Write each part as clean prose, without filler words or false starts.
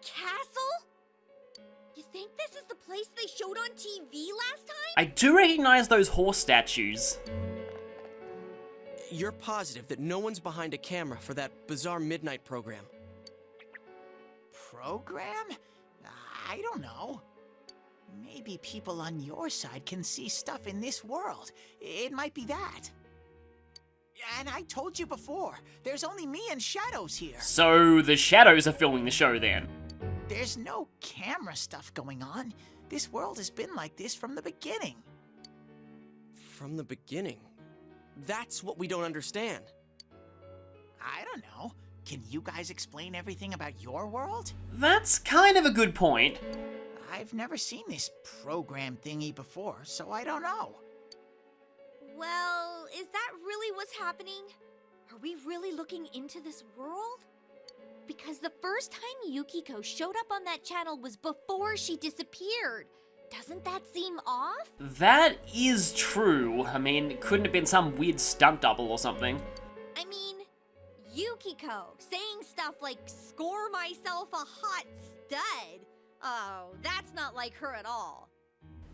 castle? You think this is the place they showed on TV last time? I do recognize those horse statues. You're positive that no one's behind a camera for that bizarre midnight program? Program? I don't know. Maybe people on your side can see stuff in this world. It might be that. And I told you before, there's only me and Shadows here. So the Shadows are filming the show then? There's no camera stuff going on. This world has been like this from the beginning. From the beginning? That's what we don't understand. I don't know. Can you guys explain everything about your world? That's kind of a good point. I've never seen this program thingy before, so I don't know. Well, is that really what's happening? Are we really looking into this world? Because the first time Yukiko showed up on that channel was before she disappeared. Doesn't that seem off? That is true. I mean, it couldn't have been some weird stunt double or something. I mean, Yukiko saying stuff like, score myself a hot stud. Oh, that's not like her at all.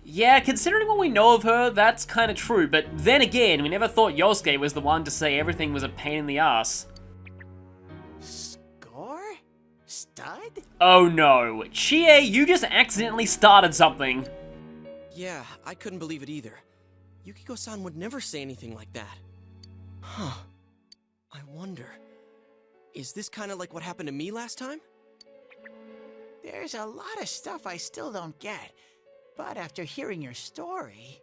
Yeah, considering what we know of her, that's kinda true, but then again, we never thought Yosuke was the one to say everything was a pain in the ass. Score? Stud? Oh no, Chie, you just accidentally started something. Yeah, I couldn't believe it either. Yukiko-san would never say anything like that. Huh. I wonder, is this kinda like what happened to me last time? There's a lot of stuff I still don't get. But after hearing your story,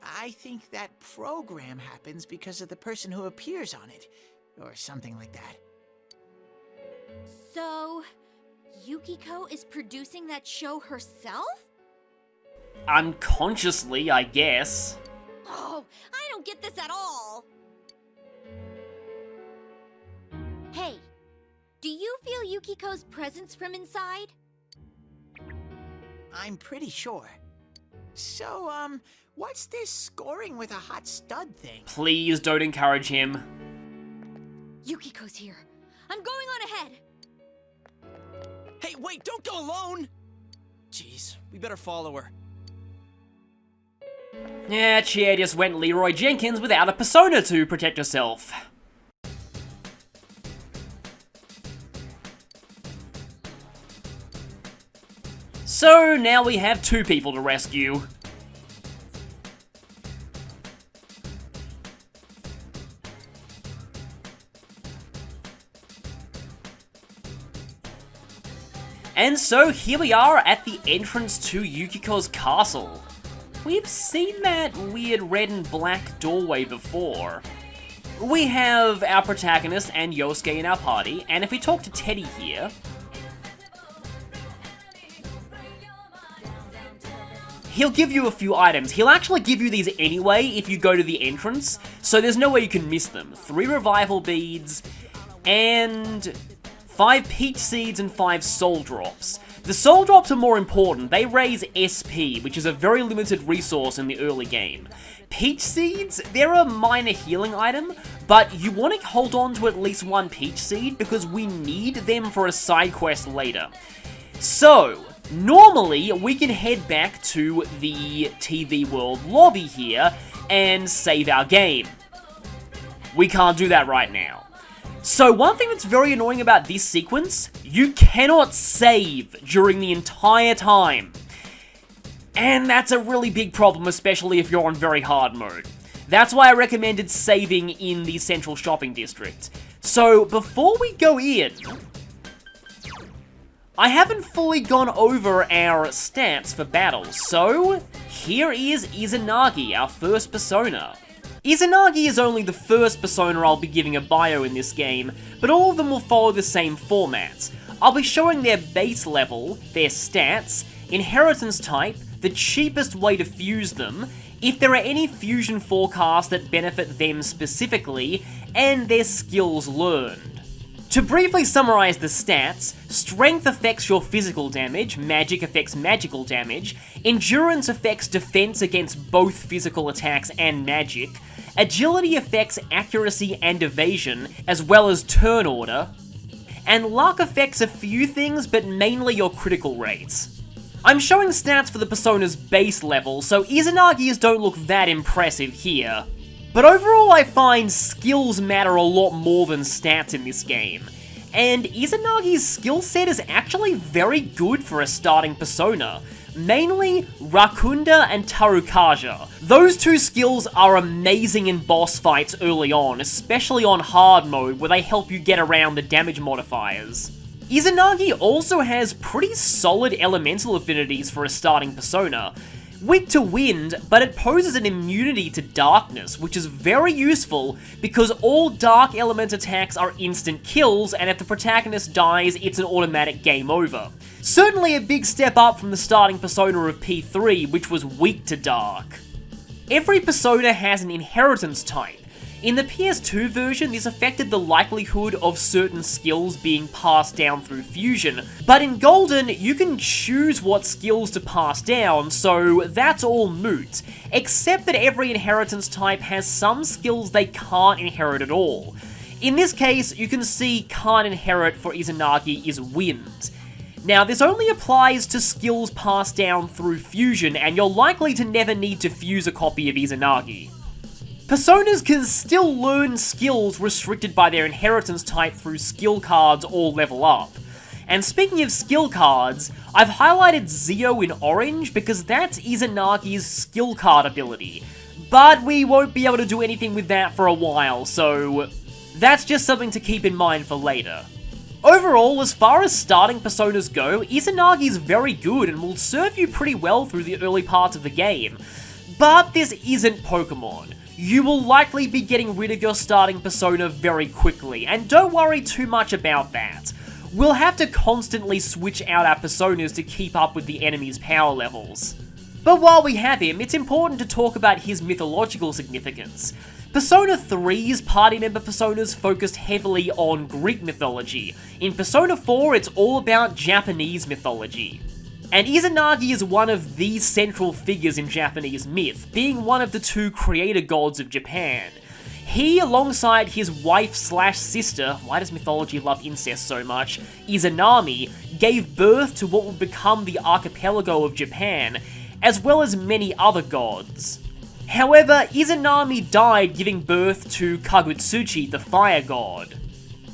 I think that program happens because of the person who appears on it, or something like that. So, Yukiko is producing that show herself? Unconsciously, I guess. Oh, I don't get this at all. Hey, do you feel Yukiko's presence from inside? I'm pretty sure. So, what's this scoring with a hot stud thing? Please don't encourage him. Yukiko's here. I'm going on ahead. Hey, wait, don't go alone! Jeez, we better follow her. Yeah, Chie just went Leroy Jenkins without a persona to protect herself. So now we have two people to rescue. And so here we are at the entrance to Yukiko's castle. We've seen that weird red and black doorway before. We have our protagonist and Yosuke in our party, and if we talk to Teddy here, he'll give you a few items. He'll actually give you these anyway if you go to the entrance, so there's no way you can miss them. 3 revival beads, and 5 peach seeds and 5 soul drops. The soul drops are more important. They raise SP, which is a very limited resource in the early game. Peach seeds, they're a minor healing item, but you want to hold on to at least 1 peach seed because we need them for a side quest later. So, normally, we can head back to the TV World lobby here and save our game. We can't do that right now. So one thing that's very annoying about this sequence, you cannot save during the entire time. And that's a really big problem, especially if you're on very hard mode. That's why I recommended saving in the central shopping district. So before we go in, I haven't fully gone over our stats for battles, so here is Izanagi, our first persona. Izanagi is only the first persona I'll be giving a bio in this game, but all of them will follow the same format. I'll be showing their base level, their stats, inheritance type, the cheapest way to fuse them, if there are any fusion forecasts that benefit them specifically, and their skills learned. To briefly summarize the stats, strength affects your physical damage, magic affects magical damage, endurance affects defense against both physical attacks and magic, agility affects accuracy and evasion, as well as turn order, and luck affects a few things, but mainly your critical rates. I'm showing stats for the Persona's base level, so Izanagi's don't look that impressive here. But overall I find skills matter a lot more than stats in this game. And Izanagi's skill set is actually very good for a starting Persona. Mainly Rakunda and Tarukaja. Those two skills are amazing in boss fights early on, especially on hard mode where they help you get around the damage modifiers. Izanagi also has pretty solid elemental affinities for a starting Persona. Weak to wind, but it poses an immunity to darkness, which is very useful because all dark element attacks are instant kills, and if the protagonist dies, it's an automatic game over. Certainly a big step up from the starting Persona of P3, which was weak to dark. Every Persona has an inheritance type. In the PS2 version, this affected the likelihood of certain skills being passed down through fusion, but in Golden, you can choose what skills to pass down, so that's all moot, except that every inheritance type has some skills they can't inherit at all. In this case, you can see can't inherit for Izanagi is wind. Now, this only applies to skills passed down through fusion, and you're likely to never need to fuse a copy of Izanagi. Personas can still learn skills restricted by their inheritance type through skill cards or level up. And speaking of skill cards, I've highlighted Zio in orange because that's Izanagi's skill card ability. But we won't be able to do anything with that for a while, so that's just something to keep in mind for later. Overall, as far as starting Personas go, Izanagi's very good and will serve you pretty well through the early parts of the game. But this isn't Pokemon. You will likely be getting rid of your starting Persona very quickly, and don't worry too much about that. We'll have to constantly switch out our Personas to keep up with the enemy's power levels. But while we have him, it's important to talk about his mythological significance. Persona 3's party member Personas focused heavily on Greek mythology. In Persona 4, it's all about Japanese mythology. And Izanagi is one of the central figures in Japanese myth, being one of the two creator gods of Japan. He, alongside his wife/sister, why does mythology love incest so much, Izanami, gave birth to what would become the archipelago of Japan, as well as many other gods. However, Izanami died giving birth to Kagutsuchi, the fire god.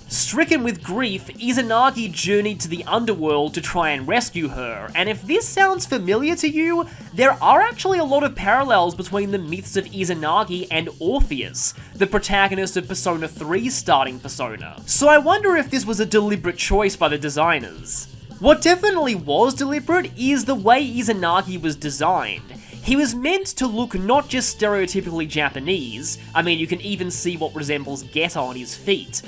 Stricken with grief, Izanagi journeyed to the underworld to try and rescue her, and if this sounds familiar to you, there are actually a lot of parallels between the myths of Izanagi and Orpheus, the protagonist of Persona 3's starting Persona. So I wonder if this was a deliberate choice by the designers. What definitely was deliberate is the way Izanagi was designed. He was meant to look not just stereotypically Japanese, I mean you can even see what resembles Geta on his feet,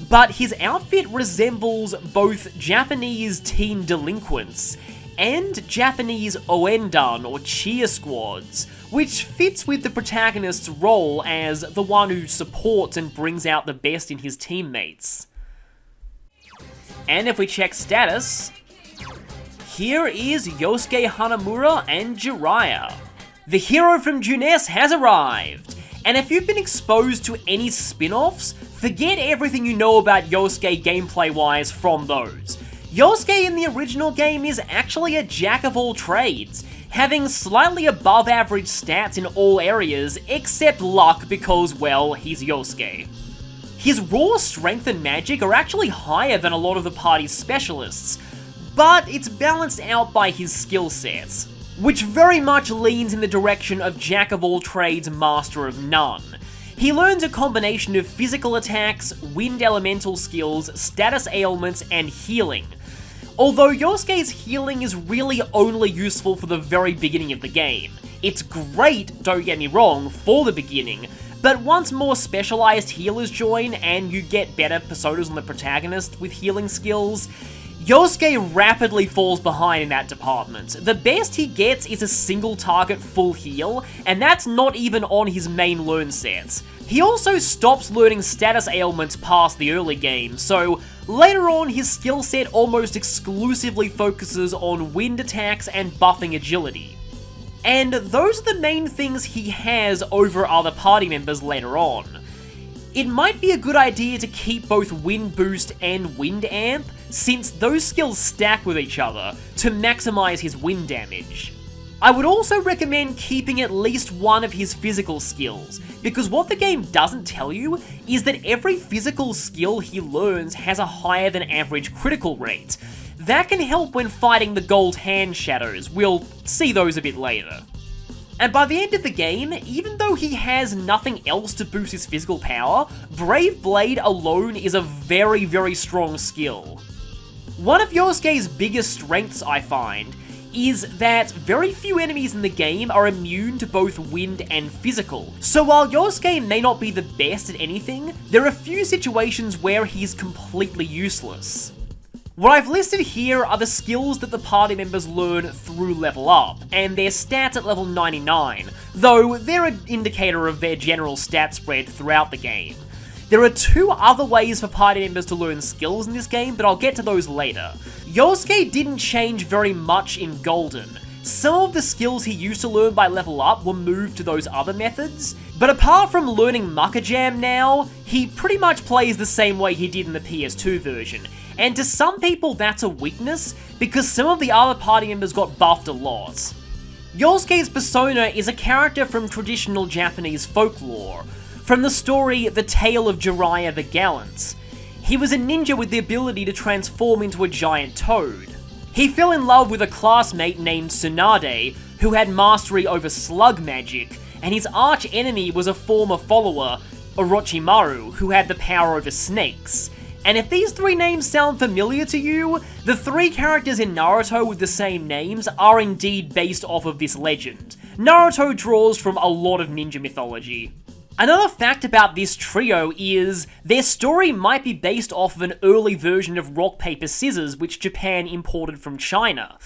but his outfit resembles both Japanese teen delinquents and Japanese Oendan or cheer squads, which fits with the protagonist's role as the one who supports and brings out the best in his teammates. And if we check status, here is Yosuke Hanamura and Jiraiya. The hero from Junes has arrived, and if you've been exposed to any spin-offs, forget everything you know about Yosuke gameplay-wise from those. Yosuke in the original game is actually a jack of all trades, having slightly above average stats in all areas except luck because, well, he's Yosuke. His raw strength and magic are actually higher than a lot of the party's specialists, but it's balanced out by his skill sets, which very much leans in the direction of jack of all trades, master of none. He learns a combination of physical attacks, wind elemental skills, status ailments, and healing. Although Yosuke's healing is really only useful for the very beginning of the game. It's great, don't get me wrong, for the beginning, but once more specialized healers join and you get better personas on the protagonist with healing skills, Yosuke rapidly falls behind in that department. The best he gets is a single target full heal, and that's not even on his main learn sets. He also stops learning status ailments past the early game, so later on his skill set almost exclusively focuses on wind attacks and buffing agility. And those are the main things he has over other party members later on. it might be a good idea to keep both Wind Boost and Wind Amp, since those skills stack with each other to maximize his wind damage. I would also recommend keeping at least one of his physical skills, because what the game doesn't tell you is that every physical skill he learns has a higher than average critical rate. That can help when fighting the gold hand shadows, we'll see those a bit later. And by the end of the game, even though he has nothing else to boost his physical power, Brave Blade alone is a very, very strong skill. One of Yosuke's biggest strengths, I find, is that very few enemies in the game are immune to both wind and physical. So while Yosuke may not be the best at anything, there are a few situations where he's completely useless. What I've listed here are the skills that the party members learn through level up, and their stats at level 99, though they're an indicator of their general stat spread throughout the game. There are two other ways for party members to learn skills in this game, but I'll get to those later. Yosuke didn't change very much in Golden. Some of the skills he used to learn by level up were moved to those other methods, but apart from learning Mucka Jam now, he pretty much plays the same way he did in the PS2 version. And to some people that's a weakness, because some of the other party members got buffed a lot. Yosuke's persona is a character from traditional Japanese folklore, from the story The Tale of Jiraiya the Gallant. He was a ninja with the ability to transform into a giant toad. He fell in love with a classmate named Tsunade, who had mastery over slug magic, and his arch enemy was a former follower, Orochimaru, who had the power over snakes. And if these three names sound familiar to you, the three characters in Naruto with the same names are indeed based off of this legend. Naruto draws from a lot of ninja mythology. Another fact about this trio is their story might be based off of an early version of rock, paper, scissors which Japan imported from China.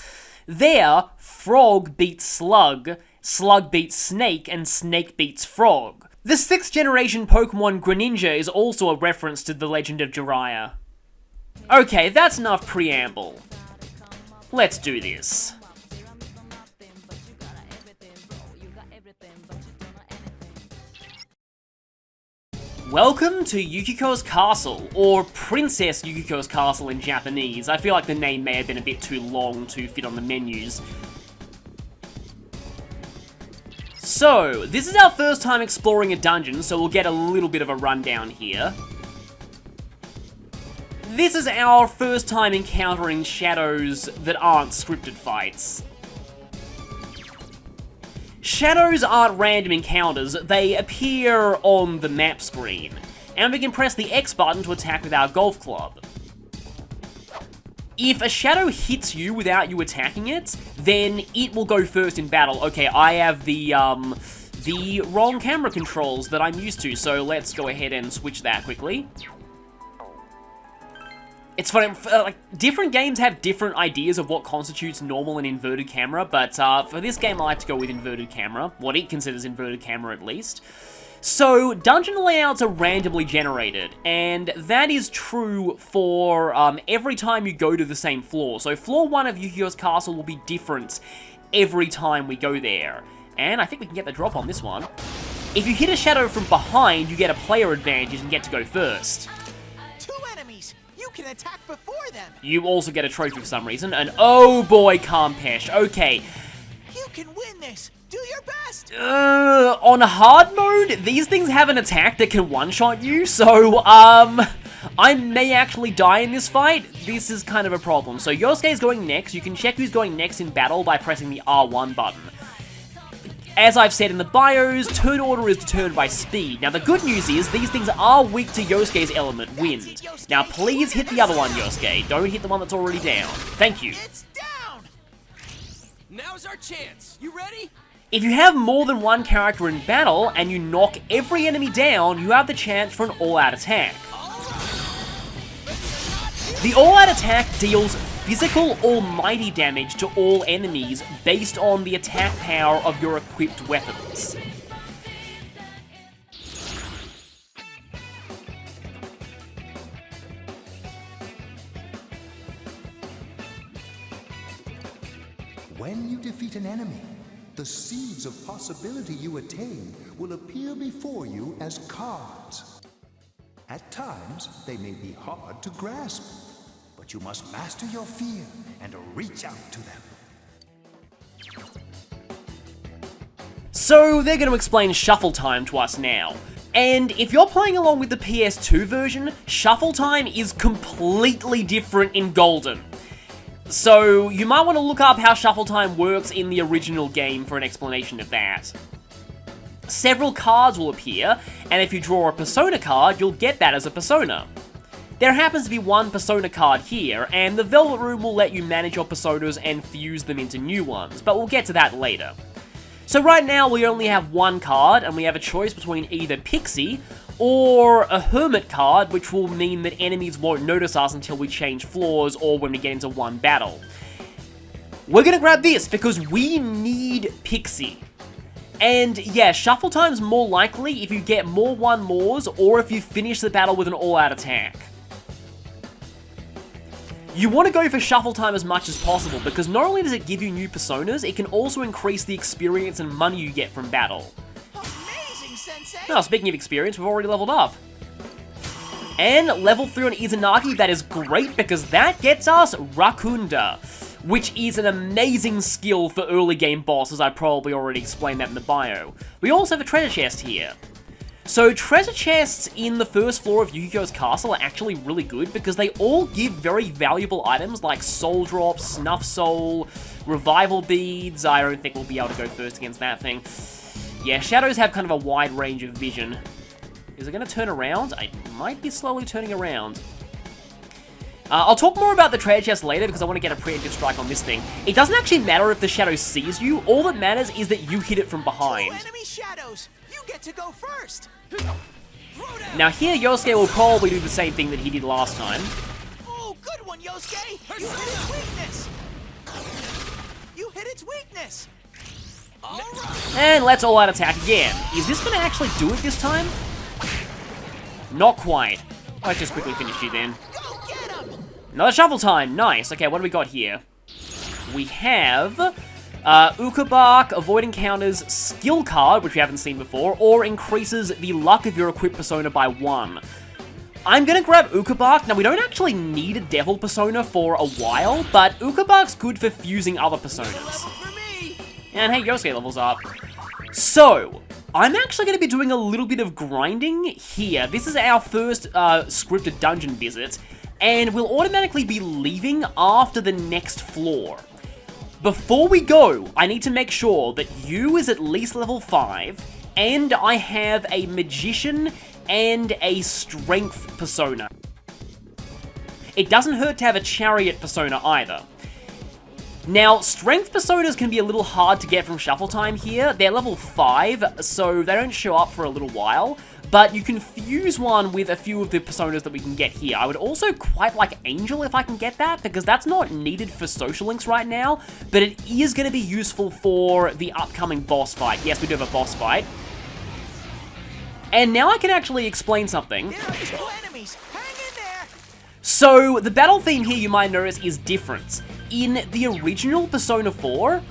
There, frog beats slug, slug beats snake, and snake beats frog. The 6th generation Pokemon Greninja is also a reference to the legend of Jiraiya. Okay, that's enough preamble. Let's do this. Welcome to Yukiko's Castle, or Princess Yukiko's Castle in Japanese. I feel like the name may have been a bit too long to fit on the menus. So, this is our first time exploring a dungeon, so we'll get a little bit of a rundown here. This is our first time encountering shadows that aren't scripted fights. Shadows aren't random encounters, they appear on the map screen, and we can press the X button to attack with our golf club. If a shadow hits you without you attacking it, then it will go first in battle. Okay, I have the wrong camera controls that I'm used to, so let's go ahead and switch that quickly. It's funny, like, different games have different ideas of what constitutes normal and inverted camera, but for this game I like to go with inverted camera, what it considers inverted camera at least. So, dungeon layouts are randomly generated, and that is true for every time you go to the same floor. So floor 1 of Yukiko's Castle will be different every time we go there. And I think we can get the drop on this one. If you hit a shadow from behind, you get a player advantage and get to go first. 2 enemies! You can attack before them! You also get a trophy for some reason, and oh boy, Kampesh, okay. You can win this! Do your best! On hard mode, these things have an attack that can one-shot you, so, I may actually die in this fight. This is kind of a problem. So Yosuke's going next. You can check who's going next in battle by pressing the R1 button. As I've said in the bios, turn order is determined by speed. Now the good news is, these things are weak to Yosuke's element, wind. Now please hit the other one, Yosuke. Don't hit the one that's already down. Thank you. It's down! Now's our chance. You ready? If you have more than one character in battle, and you knock every enemy down, you have the chance for an all-out attack. The all-out attack deals physical almighty damage to all enemies based on the attack power of your equipped weapons. When you defeat an enemy, the seeds of possibility you attain will appear before you as cards. At times, they may be hard to grasp, but you must master your fear and reach out to them. So they're going to explain shuffle time to us now. And if you're playing along with the PS2 version, shuffle time is completely different in Golden. So you might want to look up how shuffle time works in the original game for an explanation of that. Several cards will appear, and if you draw a Persona card, you'll get that as a Persona. There happens to be one Persona card here, and the Velvet Room will let you manage your Personas and fuse them into new ones, but we'll get to that later. So right now we only have one card, and we have a choice between either Pixie or a Hermit card, which will mean that enemies won't notice us until we change floors or when we get into one battle. We're gonna grab this because we need Pixie. And yeah, shuffle time's more likely if you get more 1-mores or if you finish the battle with an all-out attack. You want to go for shuffle time as much as possible because not only does it give you new personas, it can also increase the experience and money you get from battle. Amazing, Sensei! Now, speaking of experience, we've already leveled up. And level 3 on Izanagi, that is great because that gets us Rakunda, which is an amazing skill for early game bosses. I probably already explained that in the bio. We also have a treasure chest here. So treasure chests in the first floor of Yukiko's castle are actually really good because they all give very valuable items like soul drops, snuff soul, revival beads. I don't think we'll be able to go first against that thing. Yeah, shadows have kind of a wide range of vision. Is it going to turn around? I might be slowly turning around. I'll talk more about the treasure chest later because I want to get a preemptive strike on this thing. It doesn't actually matter if the shadow sees you. All that matters is that you hit it from behind. 2 enemy shadows! You get to go first! Now here, Yosuke will probably do the same thing that he did last time. Oh, good one, Yosuke! You hit its weakness! You hit its weakness! Alright! And let's all-out attack again. Is this going to actually do it this time? Not quite. Let's just quickly finish you then. Go get him! Another shuffle time. Nice. Okay, what do we got here? We have Ukabak, avoid encounters, skill card, which we haven't seen before, or increases the luck of your equipped persona by 1. I'm gonna grab Ukabak. Now, we don't actually need a devil persona for a while, but Ukabak's good for fusing other personas. And hey, Yosuke levels up. So, I'm actually going to be doing a little bit of grinding here. This is our first scripted dungeon visit, and we'll automatically be leaving after the next floor. Before we go, I need to make sure that you is at least level 5, and I have a magician and a strength persona. It doesn't hurt to have a chariot persona either. Now, strength personas can be a little hard to get from shuffle time here. They're level 5, so they don't show up for a little while, but you can fuse one with a few of the personas that we can get here. I would also quite like Angel if I can get that, because that's not needed for social links right now, but it is going to be useful for the upcoming boss fight. Yes, we do have a boss fight. And now I can actually explain something. There are 2 enemies! Hang in there! So, the battle theme here, you might notice, is different. In the original Persona 4,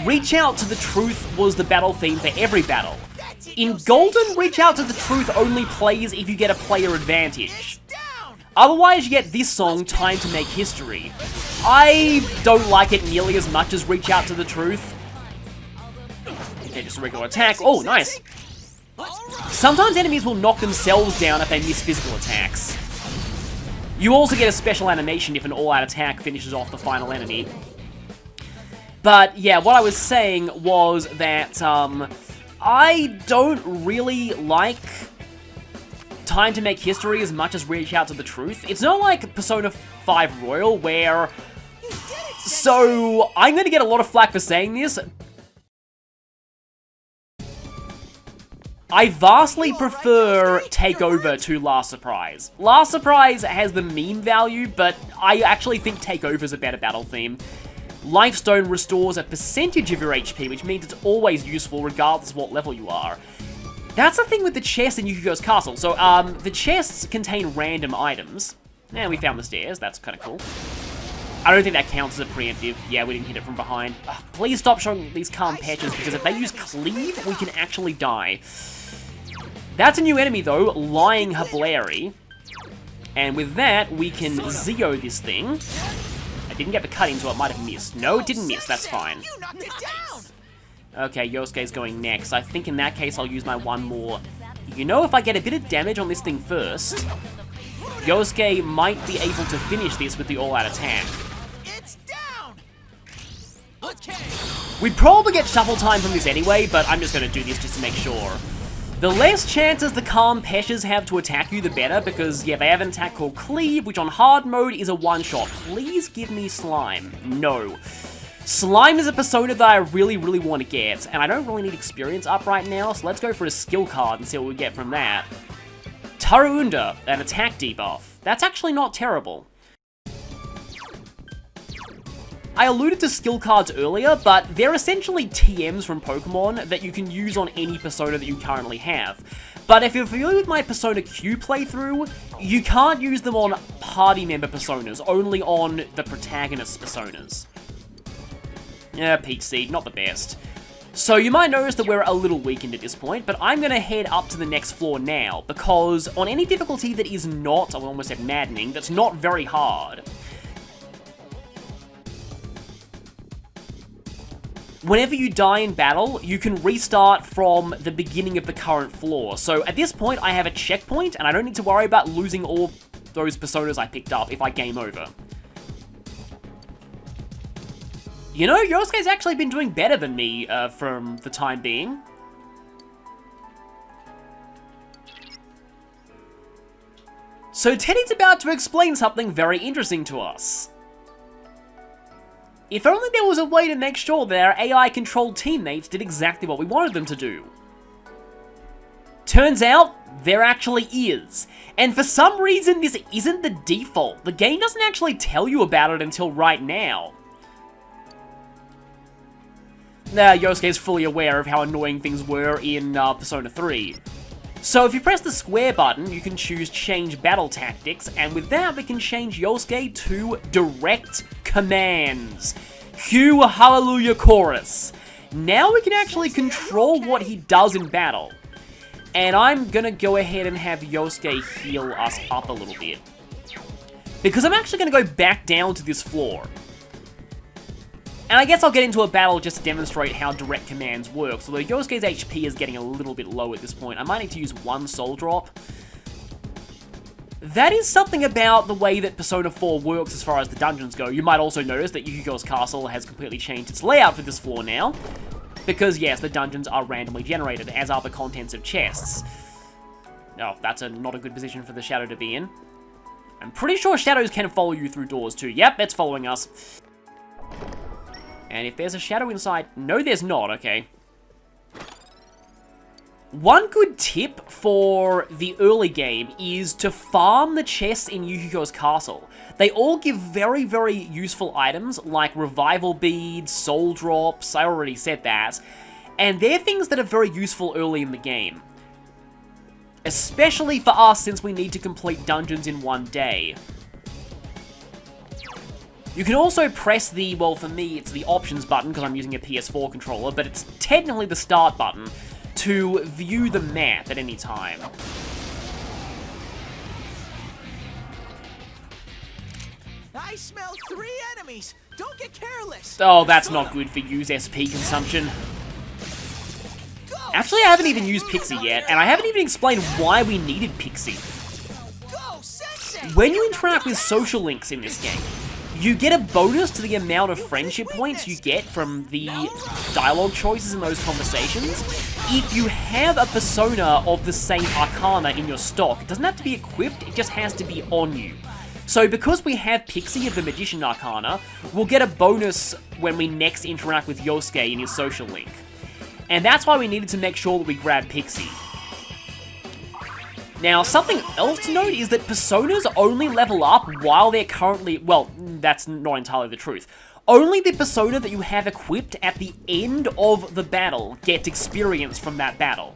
Reach Out to the Truth was the battle theme for every battle. In Golden, Reach Out to the Truth only plays if you get a player advantage. Otherwise, you get this song, Time to Make History. I don't like it nearly as much as Reach Out to the Truth. Okay, just a regular attack. Oh, nice. Sometimes enemies will knock themselves down if they miss physical attacks. You also get a special animation if an all-out attack finishes off the final enemy. But yeah, what I was saying was that I don't really like Time to Make History as much as Reach Out to the Truth. It's not like Persona 5 Royal where... So, I'm going to get a lot of flack for saying this. I vastly prefer Takeover to Last Surprise. Last Surprise has the meme value, but I actually think Takeover's a better battle theme. Lifestone restores a percentage of your HP, which means it's always useful regardless of what level you are. That's the thing with the chest in Yukiko's castle. So, the chests contain random items. And we found the stairs, that's kind of cool. I don't think that counts as a preemptive. Yeah, we didn't hit it from behind. Please stop showing these calm patches, because if they use Cleave, we can actually die. That's a new enemy, though, Lying Hablari. And with that, we can Zeo this thing. I didn't get the cut in, so it might have missed. No, it didn't miss. That's fine. You knocked it down! Okay, Yosuke's going next. I think in that case, I'll use my one more. You know, if I get a bit of damage on this thing first, Yosuke might be able to finish this with the all-out attack. It's down! Okay. We'd probably get shuffle time from this anyway, but I'm just going to do this just to make sure. The less chances the Calm Peshas have to attack you, the better, because, yeah, they have an attack called Cleave, which on hard mode is a one-shot. Please give me Slime. No. Slime is a persona that I really, really want to get, and I don't really need experience up right now, so let's go for a skill card and see what we get from that. Taraunda, an attack debuff. That's actually not terrible. I alluded to skill cards earlier, but they're essentially TMs from Pokemon that you can use on any persona that you currently have. But if you're familiar with my Persona Q playthrough, you can't use them on party member personas, only on the protagonist personas. Yeah, Peach Seed, not the best. So you might notice that we're a little weakened at this point, but I'm going to head up to the next floor now, because on any difficulty that is not, I almost said maddening, that's not very hard, whenever you die in battle, you can restart from the beginning of the current floor. So at this point, I have a checkpoint, and I don't need to worry about losing all those personas I picked up if I game over. You know, Yosuke's actually been doing better than me from the time being. So Teddy's about to explain something very interesting to us. If only there was a way to make sure that our AI-controlled teammates did exactly what we wanted them to do. Turns out, there actually is. And for some reason, this isn't the default. The game doesn't actually tell you about it until right now. Yosuke is fully aware of how annoying things were in Persona 3. So if you press the square button, you can choose Change Battle Tactics, and with that we can change Yosuke to Direct Commands. Cue Hallelujah Chorus. Now we can actually control what he does in battle. And I'm gonna go ahead and have Yosuke heal us up a little bit. Because I'm actually gonna go back down to this floor. And I guess I'll get into a battle just to demonstrate how direct commands work. So though Yosuke's HP is getting a little bit low at this point, I might need to use one Soul Drop. That is something about the way that Persona 4 works as far as the dungeons go. You might also notice that Yukiko's castle has completely changed its layout for this floor now. Because yes, the dungeons are randomly generated, as are the contents of chests. Oh, that's not a good position for the shadow to be in. I'm pretty sure shadows can follow you through doors too. Yep, it's following us. And if there's a shadow inside... No, there's not, okay. One good tip for the early game is to farm the chests in Yukiko's castle. They all give very, very useful items, like revival beads, soul drops, I already said that. And they're things that are very useful early in the game. Especially for us, since we need to complete dungeons in one day. You can also press the, well for me it's the options button because I'm using a PS4 controller, but it's technically the start button to view the map at any time. I smell 3 enemies! Don't get careless! Oh, that's not good for use SP consumption. Actually, I haven't even used Pixie yet, and I haven't even explained why we needed Pixie. When you interact with social links in this game, you get a bonus to the amount of friendship points you get from the dialogue choices in those conversations if you have a persona of the same arcana in your stock. It doesn't have to be equipped, it just has to be on you. So because we have Pixie of the Magician Arcana, we'll get a bonus when we next interact with Yosuke in his social link. And that's why we needed to make sure that we grab Pixie. Now, something else to note is that personas only level up while they're currently... Well, that's not entirely the truth. Only the persona that you have equipped at the end of the battle gets experience from that battle.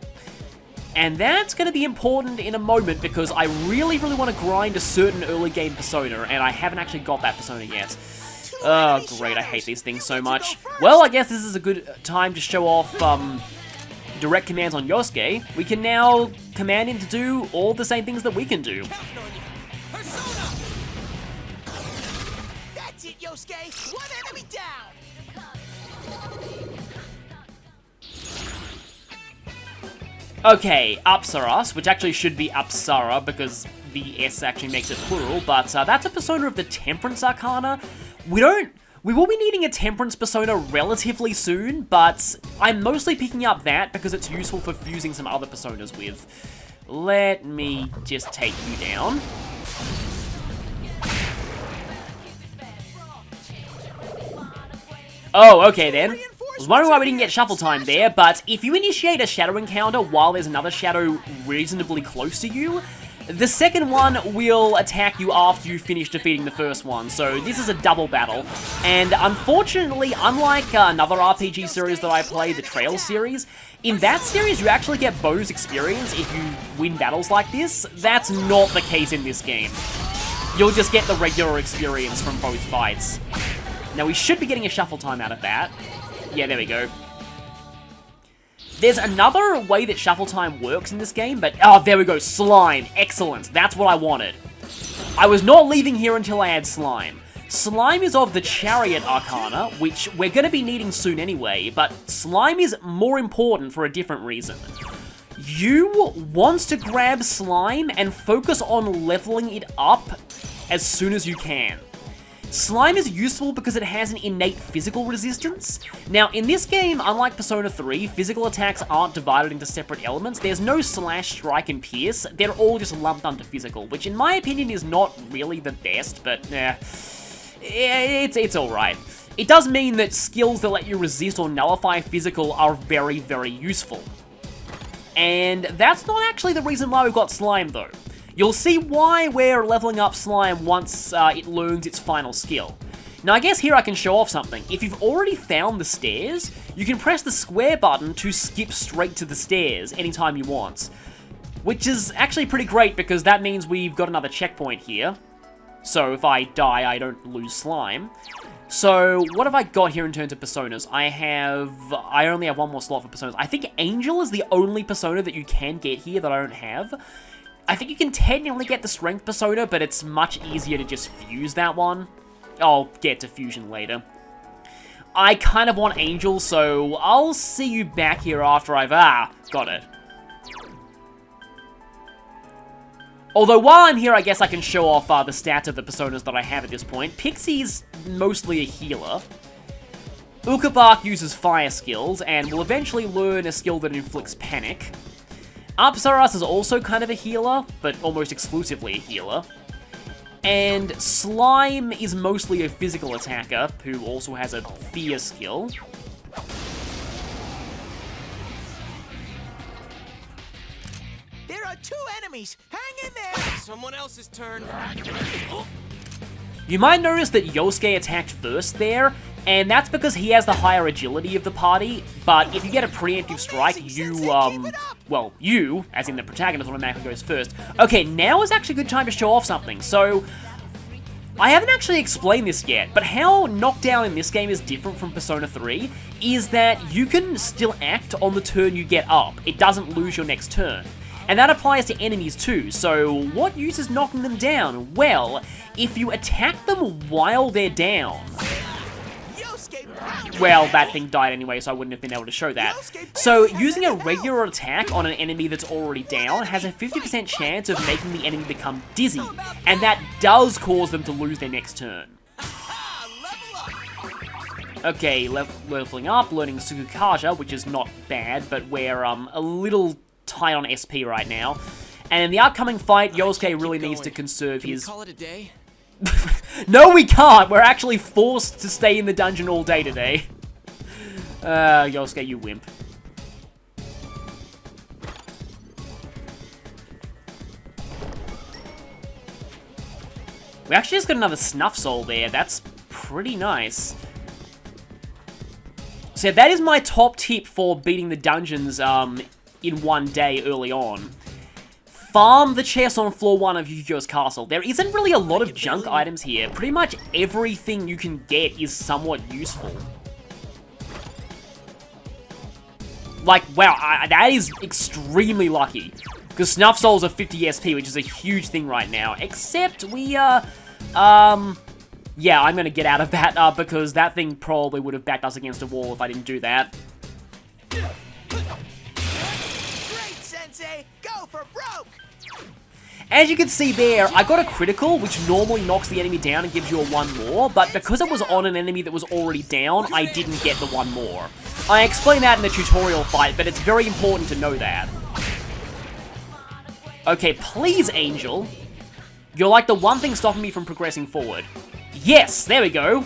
And that's going to be important in a moment because I really, really want to grind a certain early game persona, and I haven't actually got that persona yet. Oh, great, I hate these things so much. Well, I guess this is a good time to show off direct commands on Yosuke. We can now command him to do all the same things that we can do. Counting on you. Persona! That's it, Yosuke! One enemy down! Okay, Apsaras, which actually should be Apsara because the S actually makes it plural, but that's a persona of the Temperance Arcana. We will be needing a Temperance persona relatively soon, but I'm mostly picking up that because it's useful for fusing some other personas with. Let me just take you down. Oh, okay then. I was wondering why we didn't get shuffle time there, but if you initiate a shadow encounter while there's another shadow reasonably close to you, the second one will attack you after you finish defeating the first one, so this is a double battle. And unfortunately, unlike another RPG series that I play, the Trail series, in that series you actually get bonus experience if you win battles like this. That's not the case in this game. You'll just get the regular experience from both fights. Now we should be getting a shuffle time out of that. Yeah, there we go. There's another way that shuffle time works in this game, but... Oh, there we go. Slime. Excellent. That's what I wanted. I was not leaving here until I had Slime. Slime is of the Chariot Arcana, which we're going to be needing soon anyway, but Slime is more important for a different reason. You want to grab Slime and focus on leveling it up as soon as you can. Slime is useful because it has an innate physical resistance. Now, in this game, unlike Persona 3, physical attacks aren't divided into separate elements. There's no slash, strike, and pierce. They're all just lumped under physical, which in my opinion is not really the best, but it's alright. It does mean that skills that let you resist or nullify physical are very, very useful. And that's not actually the reason why we've got Slime, though. You'll see why we're leveling up Slime once it learns its final skill. Now, I guess here I can show off something. If you've already found the stairs, you can press the square button to skip straight to the stairs anytime you want. Which is actually pretty great because that means we've got another checkpoint here. So if I die, I don't lose Slime. So, what have I got here in terms of personas? I only have one more slot for personas. I think Angel is the only persona that you can get here that I don't have. I think you can technically get the Strength persona, but it's much easier to just fuse that one. I'll get to fusion later. I kind of want Angel, so I'll see you back here after I've... got it. Although while I'm here, I guess I can show off the stats of the personas that I have at this point. Pixie's mostly a healer. Ukabark uses fire skills, and will eventually learn a skill that inflicts panic. Apsaras is also kind of a healer, but almost exclusively a healer. And Slime is mostly a physical attacker, who also has a fear skill. There are 2 enemies! Hang in there! Someone else's turn. You might notice that Yosuke attacked first there, and that's because he has the higher agility of the party, but if you get a preemptive strike, you, as in the protagonist, automatically goes first. Okay, now is actually a good time to show off something. So, I haven't actually explained this yet, but how knockdown in this game is different from Persona 3 is that you can still act on the turn you get up. It doesn't lose your next turn. And that applies to enemies too, so what use is knocking them down? Well, if you attack them while they're down... Well, that thing died anyway, so I wouldn't have been able to show that. So, using a regular attack on an enemy that's already down has a 50% chance of making the enemy become dizzy, and that does cause them to lose their next turn. Okay, leveling up, learning Tsukukaja, which is not bad, but we're a little tight on SP right now. And in the upcoming fight, Yosuke really needs to conserve his... Can we call it a day? No, we can't! We're actually forced to stay in the dungeon all day today. Yosuke, you wimp. We actually just got another Snuff Soul there. That's pretty nice. So that is my top tip for beating the dungeons in one day early on. Farm the chests on floor 1 of Yu-Gi-Oh's castle. There isn't really a lot of junk items here. Pretty much everything you can get is somewhat useful. Like, wow, that is extremely lucky. Because Snuff Souls are 50 SP, which is a huge thing right now. Except we, yeah, I'm gonna get out of that, because that thing probably would have backed us against a wall if I didn't do that. Great, Sensei! Go for broke! As you can see there, I got a critical, which normally knocks the enemy down and gives you a 1 more, but because it was on an enemy that was already down, I didn't get the 1 more. I explained that in the tutorial fight, but it's very important to know that. Okay, please, Angel. You're like the one thing stopping me from progressing forward. Yes, there we go.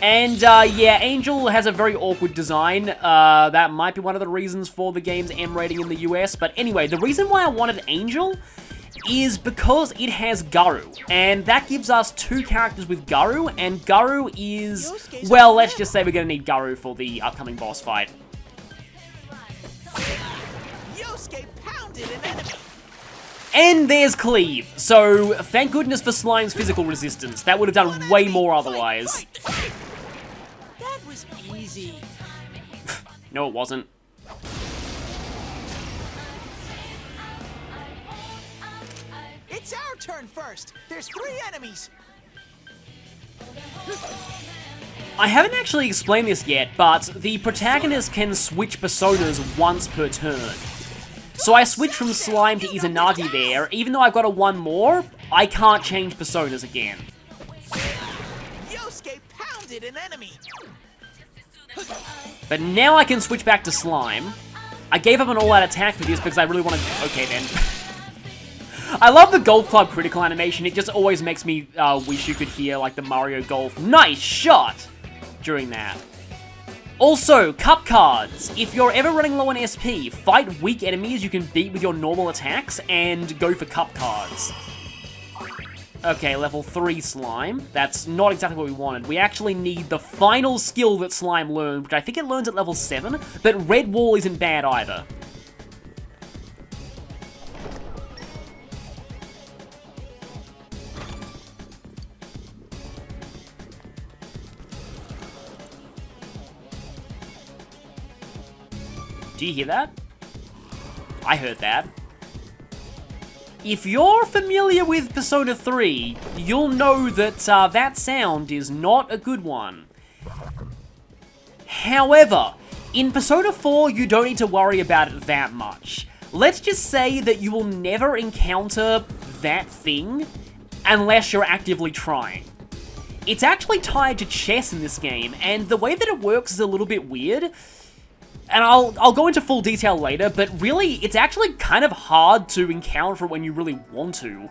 And, yeah, Angel has a very awkward design. That might be one of the reasons for the game's M rating in the US. But anyway, the reason why I wanted Angel is because it has Garu. And that gives us 2 characters with Garu. And Garu is... well, let's just say we're going to need Garu for the upcoming boss fight. Yosuke pounded an enemy! And there's Cleave. So, thank goodness for Slime's physical resistance. That would have done way more otherwise. That was easy. No, it wasn't. It's our turn first! There's 3 enemies! I haven't actually explained this yet, but the protagonist can switch personas once per turn. So I switched from Slime to Izanagi there. Even though I've got a 1 more, I can't change personas again. Yosuke pounded an enemy! But now I can switch back to Slime. I gave up an all-out attack for this because I really wanted... okay, then. I love the Golf Club critical animation. It just always makes me wish you could hear, like, the Mario Golf nice shot during that. Also, cup cards. If you're ever running low on SP, fight weak enemies you can beat with your normal attacks and go for cup cards. Okay, level 3 Slime. That's not exactly what we wanted. We actually need the final skill that Slime learned, which I think it learns at level 7, but Red Wall isn't bad either. Do you hear that? I heard that. If you're familiar with Persona 3, you'll know that that sound is not a good one. However, in Persona 4, you don't need to worry about it that much. Let's just say that you will never encounter that thing unless you're actively trying. It's actually tied to chess in this game, and the way that it works is a little bit weird. And I'll go into full detail later, but really, it's actually kind of hard to encounter when you really want to.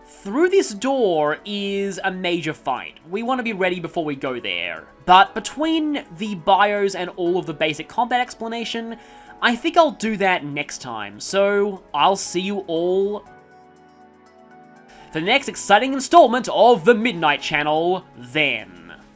Through this door is a major fight. We want to be ready before we go there. But between the bios and all of the basic combat explanation, I think I'll do that next time. So, I'll see you all for the next exciting installment of the Midnight Channel then.